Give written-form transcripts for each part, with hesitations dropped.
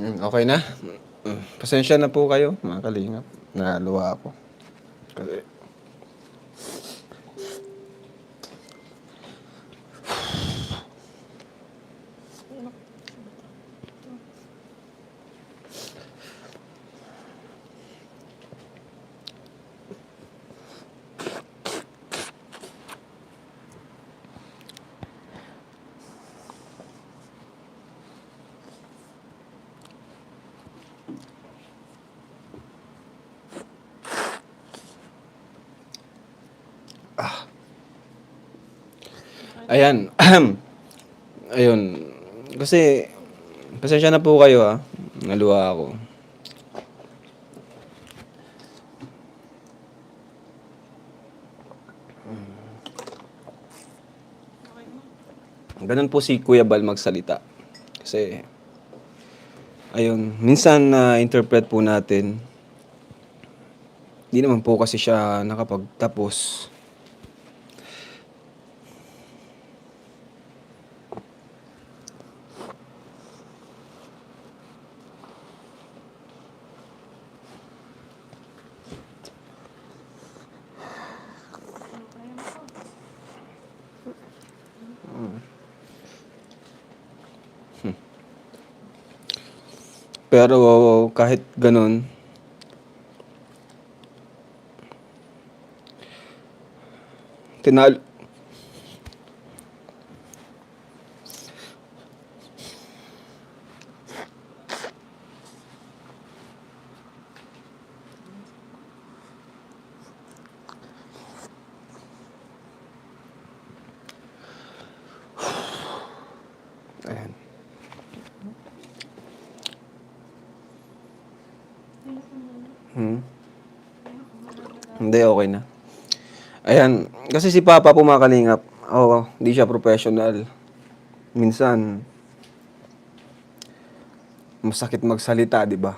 Okay na? Pasensya na po kayo, mga kalingap. Naluwa ako. Kasi... Ayan. Ayun. Kasi, pasensya na po kayo ha. Naluwa ako. Ganun po si Kuya Bal magsalita. Kasi, ayun, minsan na-interpret po natin, di naman po kasi siya nakapagtapos. Pero kahit ganun, tinalo. Ayan. Hindi, okay na. Ayan, kasi si Papa po mga kalingap, hindi siya professional. Minsan, masakit magsalita, di ba?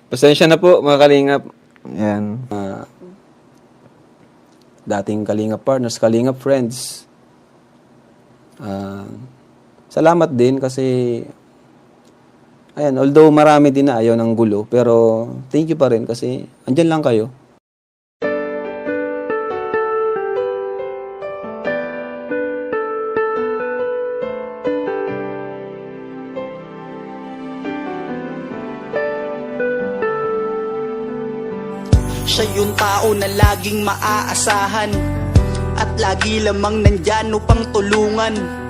Pasensya na po mga kalingap. Ayan. Dating kalingap partners, kalingap friends. Salamat din kasi ayan, although marami din na ayaw ng gulo, pero thank you pa rin kasi andyan lang kayo. Siya yung tao na laging maaasahan at lagi lamang nandyan upang tulungan.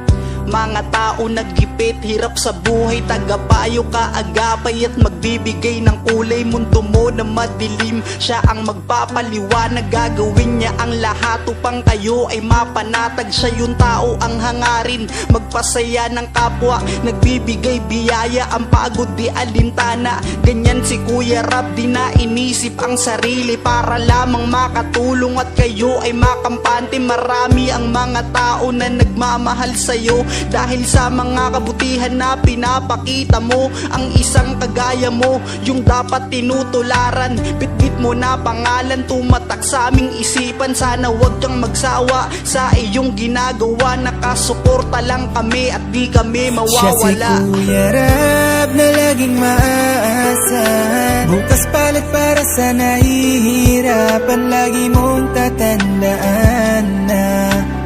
Mga tao naggipit, hirap sa buhay, tagapayo kaagapay at magbibigay ng kulay. Mundo mo na madilim, siya ang magpapaliwanag, gagawin niya ang lahat upang kayo ay mapanatag. Siya yung tao ang hangarin, magpasaya ng kapwa, nagbibigay biyaya, ang pagod di alintana. Ganyan si Kuya Rab, di na inisip ang sarili para lamang makatulong at kayo ay makampante. Marami ang mga tao na nagmamahal sa'yo dahil sa mga kabutihan na pinapakita mo. Ang isang kagaya mo, yung dapat tinutularan. Bitbit mo na pangalan, tumatak sa aming isipan. Sana wag kang magsawa sa iyong ginagawa. Nakasuporta lang kami at di kami mawawala. Siya si Kuya Rab na laging maaasahan. Bukas palit para sa nahihirapan. Lagi mong tatandaan na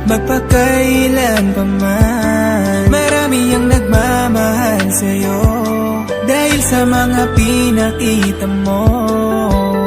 magpakailan pa man, marami ang nagmamahal sa'yo dahil sa mga pinakita mo.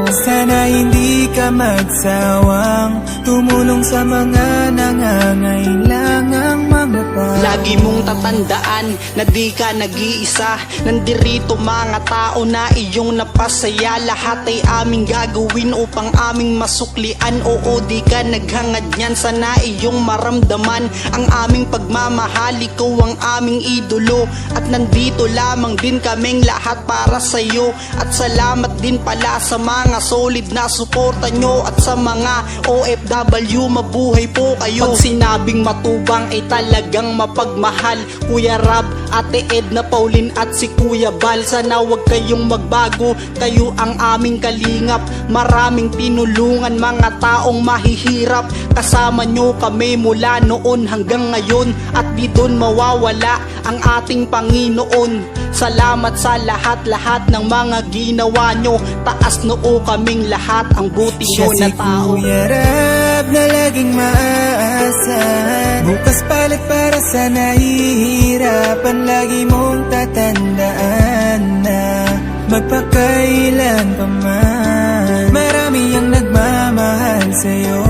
Sana hindi ka magsawang tumulong sa mga nangangailangang mga tao. Lagi mong tatandaan na di ka nag-iisa. Nandirito mga tao na iyong napasaya. Lahat ay aming gagawin upang aming masuklian. Oo, di ka naghangad niyan, sana iyong maramdaman ang aming pagmamahal. Ikaw ang aming idolo at nandito lamang din kaming lahat para sa'yo. At salamat din pala sa mga solid na suporta nyo at sa mga OFW OFW, mabuhay po kayo. Pag sinabing matubang ay talagang mapagmahal. Kuya Rab, Ate Edna, Pauline at si Kuya Bal, sana wag kayong magbago, kayo ang aming kalingap. Maraming tinulungan mga taong mahihirap, kasama nyo kami mula noon hanggang ngayon, at di doon mawawala ang ating Panginoon. Salamat sa lahat-lahat ng mga ginawa nyo, taas noo kaming lahat, ang buti Siya nyo si na tao. Kuya Rab na laging maaasahan, bukas palit para sa nahihirapan. Lagi mong tatandaan na magpakailan pa man, marami ang nagmamahal sa'yo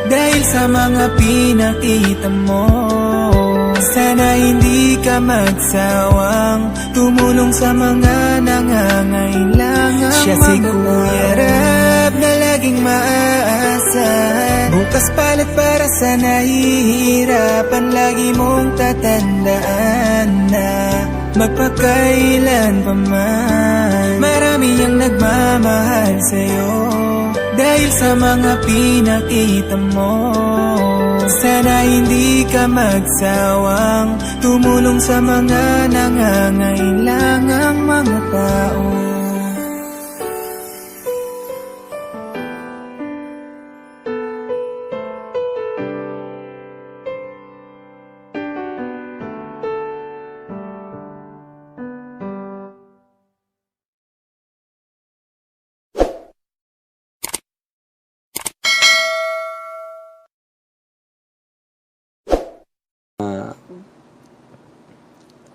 dahil sa mga pinakita mo. Sana hindi ka magsawang tumulong sa mga nangangailangan. Siya si Kuya Rab na laging maaasahan, bukas palit para sa nahihirapan. Lagi mong tatandaan na magpakailan pa man, marami ang nagmamahal sa'yo dahil sa mga pinakita mo. Sana hindi ka magsawang tumulong sa mga nangangailangang mga tao.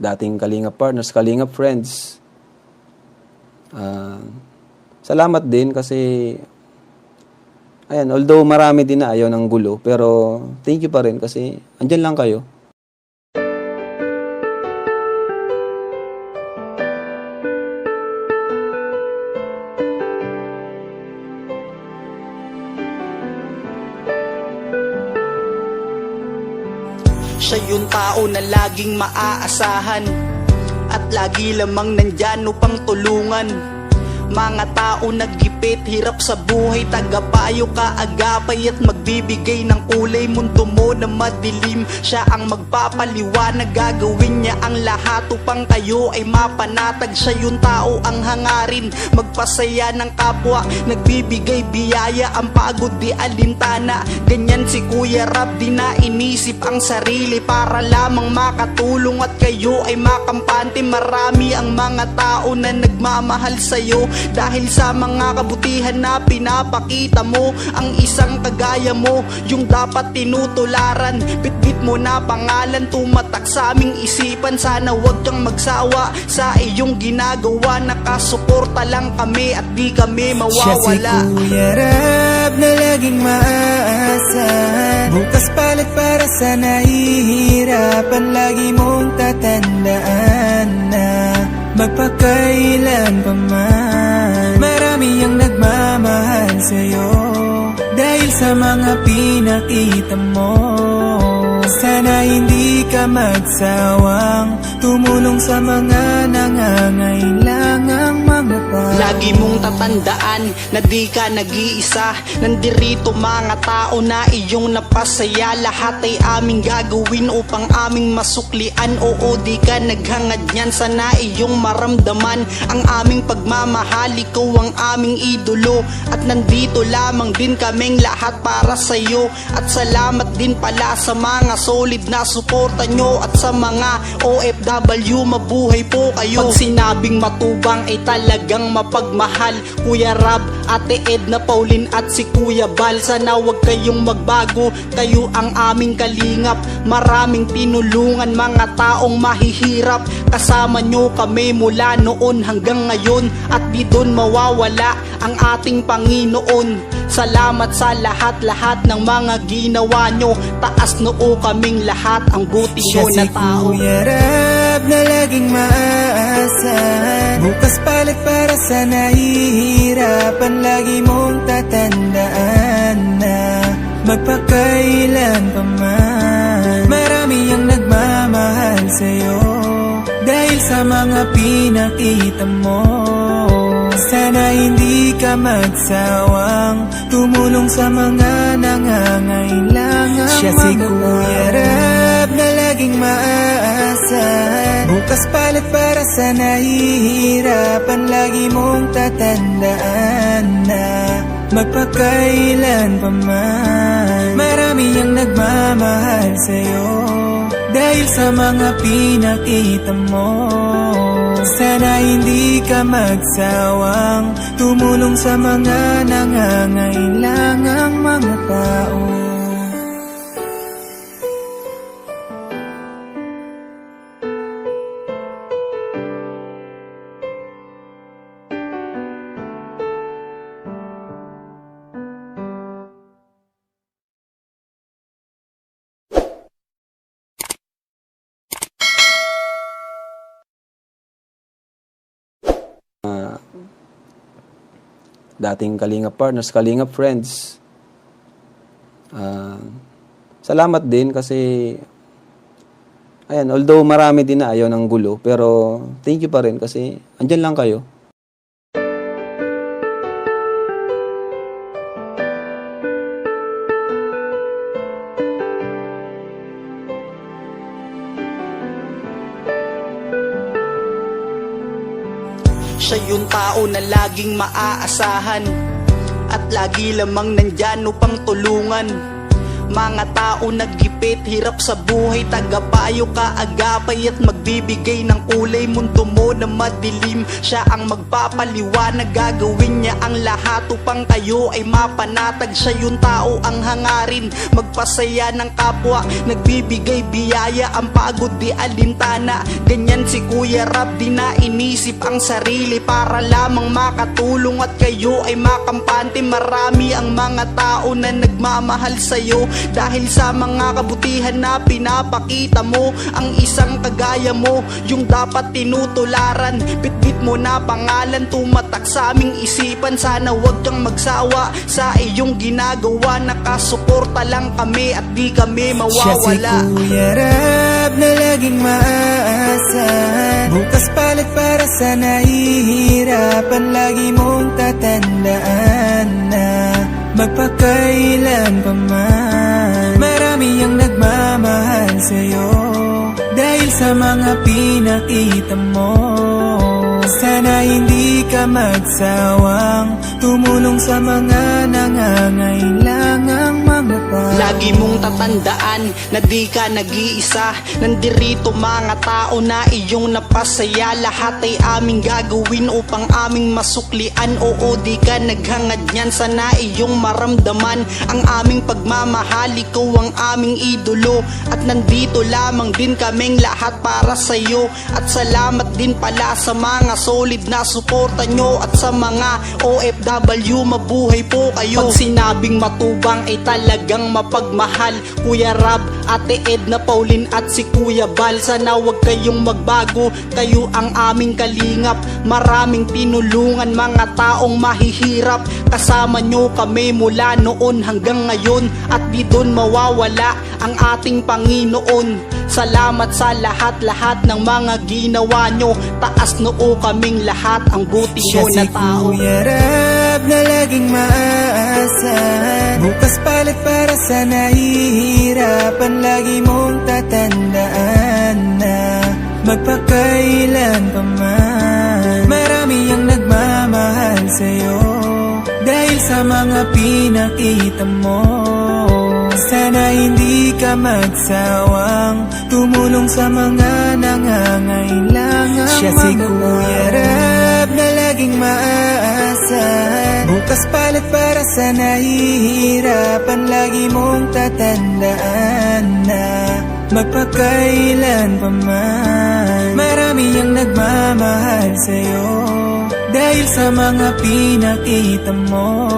Dating Kalingap partners, Kalingap friends. Salamat din kasi ayan, although marami din na ayaw ng gulo, pero thank you pa rin kasi andyan lang kayo. Siya yung tao na laging maaasahan, at lagi lamang nandyan upang tulungan. Mga tao naggipit, hirap sa buhay, tagapayo kaagapay at magbibigay ng kulay. Mundo mo na madilim, siya ang magpapaliwanag, gagawin niya ang lahat upang kayo ay mapanatag. Siya yung tao ang hangarin, magpasaya ng kapwa, nagbibigay biyaya, ang pagod di alintana. Ganyan si Kuya Rab, di na inisip ang sarili para lamang makatulong at kayo ay makampante. Marami ang mga tao na nagmamahal sa'yo dahil sa mga kabutihan na pinapakita mo. Ang isang kagaya mo, yung dapat tinutularan. Bitbit mo na pangalan, tumatak sa aming isipan. Sana wag kang magsawa sa iyong ginagawa, nakasuporta lang kami at di kami mawawala. Siya si Kuya Rab na laging maaasahan, bukas palit para sa nahihirapan. Lagi mong tatandaan na magpakailan pa man, marami ang nagmamahal sa'yo dahil sa mga pinakita mo. Sana hindi ka magsawang tumulong sa mga nangangailangang mga tao. Lagi mong tatandaan na di ka nag-iisa, nandirito mga tao na iyong napasaya. Lahat ay aming gagawin upang aming masuklian. Oo, di ka naghangad niyan, sana iyong maramdaman ang aming pagmamahal. Ikaw ang aming idolo at nandito lamang din kaming lahat para sa'yo. At salamat din pala sa mga solid na suporta nyo, at sa mga OFW, mabuhay po kayo. Pag sinabing matubang ay talagang mapagmahal. Kuya Rab, Ate Edna, Pauline at si Kuya Bal, sana wag kayong magbago, kayo ang aming kalingap. Maraming tinulungan mga taong mahihirap, kasama nyo kami mula noon hanggang ngayon, at di doon mawawala ang ating Panginoon. Salamat sa lahat-lahat ng mga ginawa nyo, taas noo kaming lahat, ang buti Siya nyo si na tao. Kuya Rab na laging maaasahan, bukas palit para sa nahihirapan. Lagi mong tatandaan na magpakailan pa man, marami ang nagmamahal sa'yo dahil sa mga pinakita mo. Sana hindi ka magsawang tumulong sa mga nangangailangan. Siya si Kuya Rab na laging maaasahan. Bukas palit para sa nahihirapan. Lagi mong tatandaan na magpakailan pa man, marami ang nagmamahal sa'yo dahil sa mga pinakita mo. Sana hindi ka magsawang tumulong sa mga nangangailangang mga tao. Dating Kalingap partners, Kalingap friends. Salamat din kasi ayan, although marami din na ayaw ng gulo, pero thank you pa rin kasi andyan lang kayo. Siya yung tao na laging maaasahan at lagi lamang nandyan upang tulungan. Mga tao naggipit, hirap sa buhay, tagapayo kaagapay at magbibigay ng kulay. Mundo mo na madilim, siya ang magpapaliwanag. Gagawin niya ang lahat upang kayo ay mapanatag. Siya yung tao ang hangarin, magpasaya ng kapwa, nagbibigay biyaya, ang pagod di alintana. Ganyan si Kuya Rab, di na inisip ang sarili para lamang makatulong at kayo ay makampante. Marami ang mga tao na nagmamahal sa'yo dahil sa mga kabutihan na pinapakita mo. Ang isang kagaya mo, yung dapat tinutularan. Bitbit mo na pangalan, tumatak sa aming isipan. Sana wag kang magsawa sa iyong ginagawa. Nakasuporta lang kami at di kami mawawala. Siya si Kuya Rab na laging maaasahan. Bukas palit para sa nahihirapan. Lagi mong tatandaan na magpakailan pa man, marami ang nagmamahal sa'yo dahil sa mga pinakita mo. Sana hindi ka magsawang tumulong sa mga nangangailangang mga tao. Lagi mong tatandaan na di ka nag-iisa. Nandirito mga tao na iyong napasaya. Lahat ay aming gagawin upang aming masuklian. Oo, di ka naghangad niyan, sana iyong maramdaman ang aming pagmamahal. Ikaw ang aming idolo at nandito lamang din kaming lahat para sa'yo. At salamat din pala sa mga solid na suporta nyo at sa mga OFW, mabuhay po kayo. Pag sinabing matubang ay talagang mapagmahal. Kuya Rab, Ate Edna, Pauline at si Kuya Bal, sana wag kayong magbago, kayo ang aming kalingap. Maraming tinulungan mga taong mahihirap, kasama nyo kami mula noon hanggang ngayon, at di doon mawawala ang ating Panginoon. Salamat sa lahat-lahat ng mga ginawa nyo. Taas noo kaming lahat, ang buti Siya nyo na si tao. Kuya Rab na laging maaasahan. Bukas palit para sa nahihirapan. Lagi mong tatandaan na magpakailan pa man, marami ang nagmamahal sa'yo dahil sa mga pinakita mo. Sana hindi ka magsawang tumulong sa mga nangangailangan. Siya si Kuya Rab na laging maaasahan. Bukas palit para sa nahihirapan. Lagi mong tatandaan na magpakailan pa man, marami ang nagmamahal sa'yo dahil sa mga pinakita mo.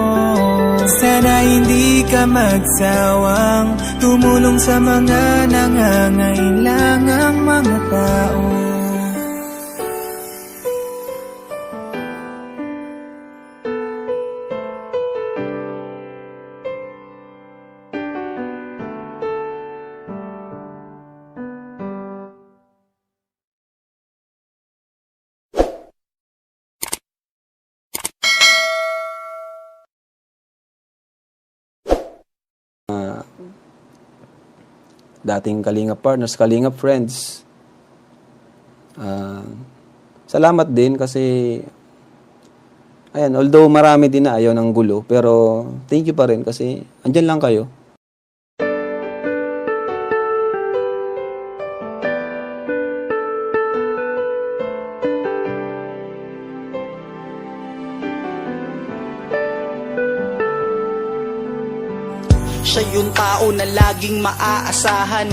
Sana hindi ka magsawang tumulong sa mga nangangailangang mga tao. dating Kalingap partners, Kalingap friends. Salamat din kasi ayan, although marami din na ayaw ng gulo, pero thank you pa rin kasi andyan lang kayo. Siya yung tao na laging maaasahan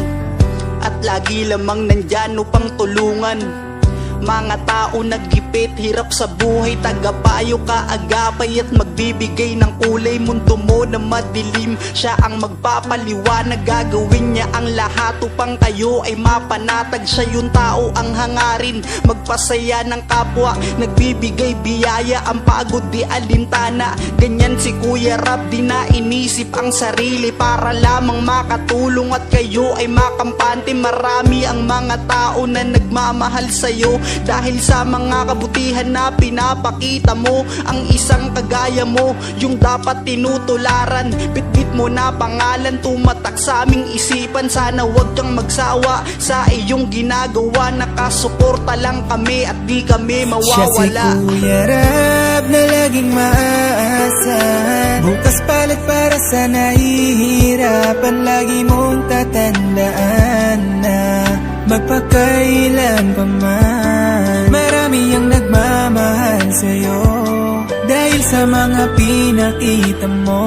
at lagi lamang nandyan upang tulungan. Mga tao naggipit, hirap sa buhay, tagapayo, kaagapay at magbibigay ng kulay. Mundo mo na madilim, siya ang magpapaliwanag, gagawin niya ang lahat upang kayo ay mapanatag. Siya yung tao ang hangarin, magpasaya ng kapwa, nagbibigay biyaya, ang pagod di alintana. Ganyan si Kuya Rab, di na inisip ang sarili para lamang makatulong at kayo ay makampante. Marami ang mga tao na nagmamahal sa'yo dahil sa mga kabutihan na pinapakita mo. Ang isang kagaya mo, yung dapat tinutularan. Bitbit mo na pangalan, tumatak sa aming isipan. Sana wag kang magsawa sa iyong ginagawa. Nakasuporta lang kami at di kami Siya si mawawala. Kuya Rab na laging maaasahan. Bukas palit para sa nahihirapan. Lagi mong tatandaan na magpakailan pa man, marami ang nagmamahal sa'yo dahil sa mga pinakita mo.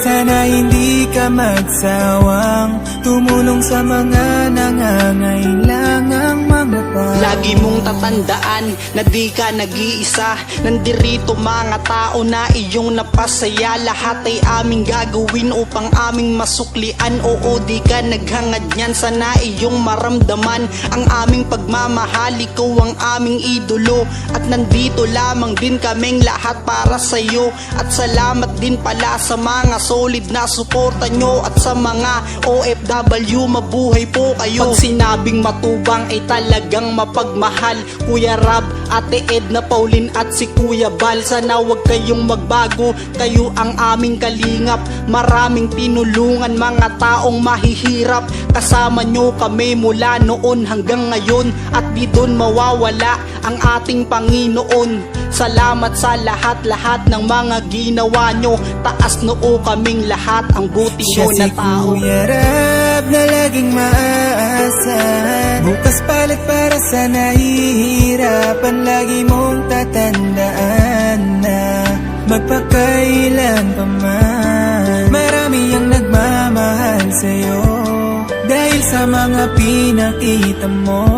Sana hindi ka magsawang tumulong sa mga nangangailangang mga tao. Lagi mong tatandaan na di ka nag-iisa. Nandirito mga tao na iyong napasaya. Lahat ay aming gagawin upang aming masuklian. Oo, di ka naghangad niyan, sana iyong maramdaman ang aming pagmamahal. Ikaw ang aming idolo at nandito lamang din kaming lahat para sa'yo. At salamat din pala sa mga solid na suporta nyo at sa mga OFW, mabuhay po kayo. Pag sinabing matubang ay talagang mapagmahal. Kuya Rab, Ate Edna, Pauline at si Kuya Bal, sana wag kayong magbago, kayo ang aming kalingap. Maraming tinulungan mga taong mahihirap, kasama nyo kami mula noon hanggang ngayon at di doon mawawala ang ating Panginoon. Salamat sa lahat-lahat ng mga ginawa nyo. Taas noo kaming lahat, ang buti Siya nyo na si tao. Kuya Rab na laging maaasahan. Bukas palit para sa nahihirapan. Lagi mong tatandaan na magpakailan pa man, marami ang nagmamahal sa'yo dahil sa mga pinakita mo.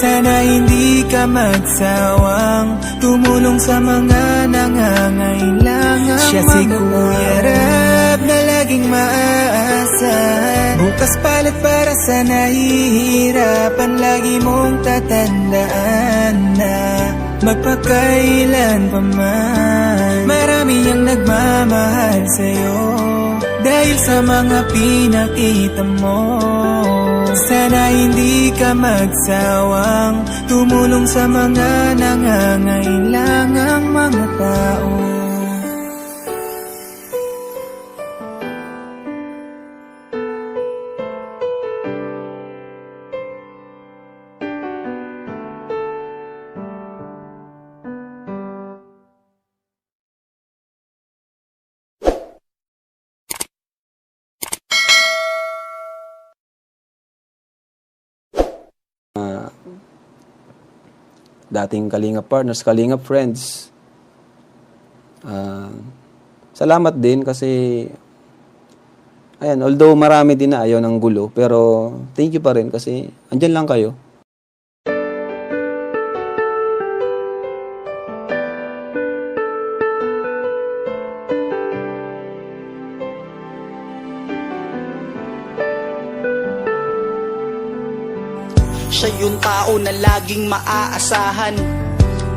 Sana hindi ka magsawang tumulong sa mga nangangailangan. Siya si Kuya Rab na laging maaasahan. Bukas palit para sa nahihirapan. Lagi mong tatandaan na magpakailan pa man, marami ang nagmamahal sa'yo dahil sa mga pinakita mo. Sana hindi ka magsawang tumulong sa mga nangangailangang mga tao. Dating Kalingap partners, Kalingap friends. Salamat din kasi ayan, although marami din na ayaw ng gulo, pero thank you pa rin kasi andyan lang kayo. Siya yung tao na laging maaasahan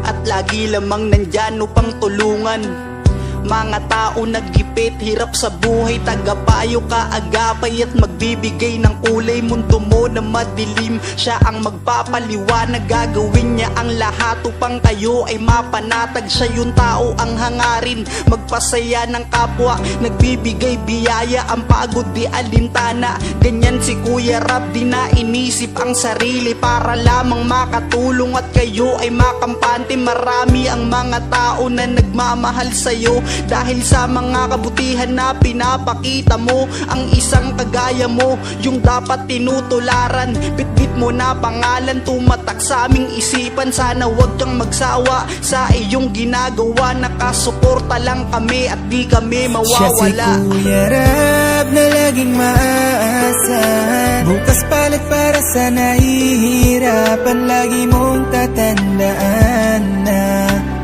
at lagi lamang nandyan upang tulungan. Mga tao naggipit, hirap sa buhay, tagapayo, kaagapay at nagbibigay ng kulay mundo mo na madilim. Siya ang magpapaliwanag, gagawin niya ang lahat upang kayo ay mapanatag. Siya yung tao ang hangarin, magpasaya ng kapwa, nagbibigay biyaya, ang pagod di alintana. Ganyan si Kuya Rab, di na inisip ang sarili para lamang makatulong at kayo ay makampante. Marami ang mga tao na nagmamahal sa'yo dahil sa mga kabutihan na pinapakita mo. Ang isang kagaya mo, yung dapat tinutularan. Bitbit mo na pangalan, tumatak sa aming isipan. Sana wag kang magsawa sa iyong ginagawa. Nakasuporta lang kami at di kami Siya si mawawala. Kuya Rab na laging maaasahan. Bukas palit para sa nahihirapan. Lagi mong tatandaan na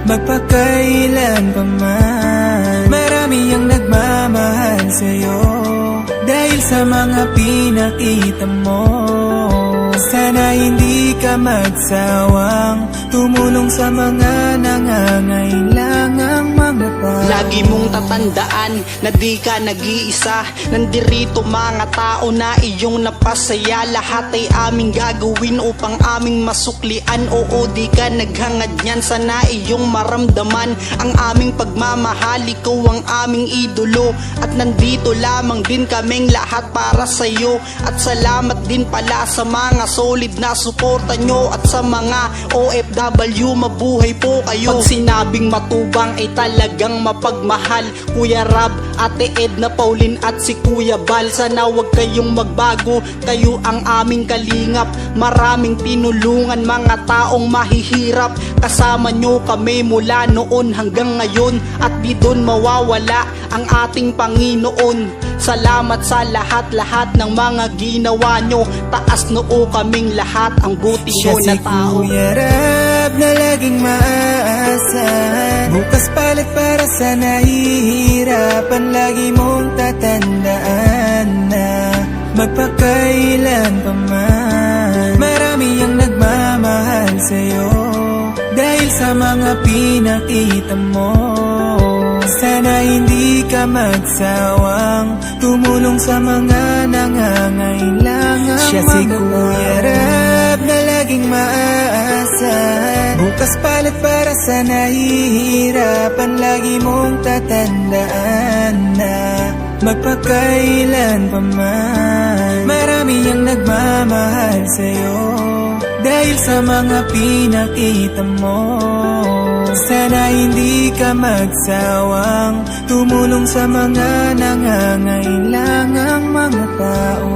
magpakailan pa man, marami ang nagmamahal sa'yo dahil sa mga pinakita mo. Sana hindi ka magsawang tumulong sa mga nangangailangang mga tao. Lagi mong tatandaan na di ka nag-iisa. Nandirito mga tao na iyong napasaya. Lahat ay aming gagawin upang aming masuklian. Oo, di ka naghangad niyan, sana iyong maramdaman ang aming pagmamahal. Ikaw ang aming idolo at nandito lamang din kaming lahat para sa'yo. At salamat din pala sa mga solid na suporta nyo at sa mga OFW, mabuhay po kayo. Pag sinabing matubang ay talagang mapagmahal. Kuya Rab, Ate Edna, Pauline at si Kuya Bal, sana wag kayong magbago, kayo ang aming kalingap. Maraming tinulungan mga taong mahihirap, kasama nyo kami mula noon hanggang ngayon, at di doon mawawala ang ating Panginoon. Salamat sa lahat-lahat ng mga ginawa nyo. Taas noo kaming lahat, ang buti Siya nyo na si tao. Kuya Rab na laging maaasahan. Bukas palit para sa nahihirapan. Lagi mong tatandaan na magpakailan pa man, marami ang nagmamahal sa'yo dahil sa mga pinakita mo. Sana hindi ka magsawang tumulong sa mga nangangailangan. Siya si Kuya Rab na laging maaasahan. Bukas palit para sa nahihirapan. Lagi mong tatandaan na magpakailan pa man, marami ang nagmamahal sa'yo dahil sa mga pinakita mo. Sana hindi ka magsawang tumulong sa mga nangangailangang mga tao.